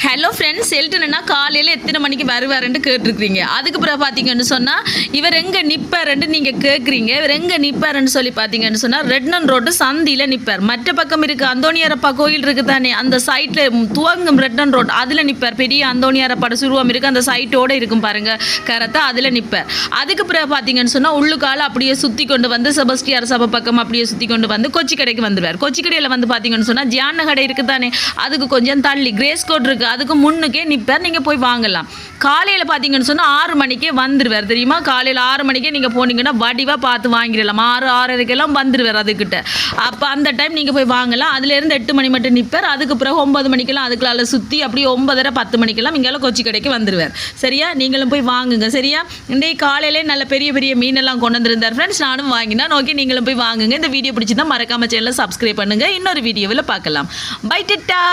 Hello friends, எல்டன்னா காலையில் எத்தனை மணிக்கு வருவாருன்ட்டு கேட்டிருக்கிறீங்க. அதுக்கு பிறகு பார்த்தீங்கன்னு சொன்னால் இவர் எங்கே நிற்பாருன்ட்டு நீங்கள் கேட்குறீங்க. இவர் எங்கே நிற்பாருன்னு சொல்லி பார்த்தீங்கன்னு சொன்னால் ரெட்னன் ரோடு சந்தியில் நிற்பார். மற்ற பக்கம் இருக்குது அந்தோணியாரப்பா கோயில் இருக்குது தானே, அந்த சைட்டில் துவங்கும் ரெட்னன் ரோடு அதில் நிற்பார். பெரிய அந்தோணியாரப்பாட சுருவம் இருக்குது, அந்த சைட்டோடு இருக்கும் பாருங்கள் கரத்தை, அதில் நிற்பார். அதுக்கு பிறகு பார்த்தீங்கன்னு சொன்னால் உள்ளுக்கால அப்படியே சுற்றி கொண்டு வந்து செபஸ்டியார் சபை பக்கம் அப்படியே சுற்றி கொண்டு வந்து கொச்சி கடைக்கு வந்துடுவார். கொச்சி கடையில் வந்து பார்த்தீங்கன்னு சொன்னால் ஜியான கடை இருக்குது தானே, அதுக்கு கொஞ்சம் தள்ளி கிரேஸ் கோட் இருக்குது, அதுக்கு முன்னுக்கே நிற்பார். நீங்கள் போய் வாங்கலாம். காலையில் பார்த்தீங்கன்னு சொன்னால் 6 மணிக்கே வந்துடுவார். தெரியுமா, காலையில் 6 மணிக்கே நீங்கள் போனீங்கன்னா வடிவாக பார்த்து வாங்கிடலாம். 6-6:30 வந்துடுவார் அதுக்கிட்ட. அப்போ அந்த டைம் நீங்கள் போய் வாங்கலாம். அதுலேருந்து 8 மணி மட்டும் நிற்பார். அதுக்கு பிறகு 9 மணிக்கெல்லாம் அதுக்குள்ள சுற்றி அப்படியே 9:30-10 மணிக்கெல்லாம் இங்கெல்லாம் கொச்சி கடைக்கு வந்துடுவார். சரியா, நீங்களும் போய் வாங்குங்க. சரியா, இன்றைக்கு காலையிலே நல்ல பெரிய பெரிய மீனெல்லாம் கொண்டு வந்திருந்தார் ஃப்ரெண்ட்ஸ். நானும் வாங்கினேன். ஓகே, நீங்களும் போய் வாங்குங்க. இந்த வீடியோ பிடிச்சிருந்தா மறக்காம சேனலை சப்ஸ்கிரைப் பண்ணுங்கள். இன்னொரு வீடியோவில் பார்க்கலாம். Bye, ta-ta.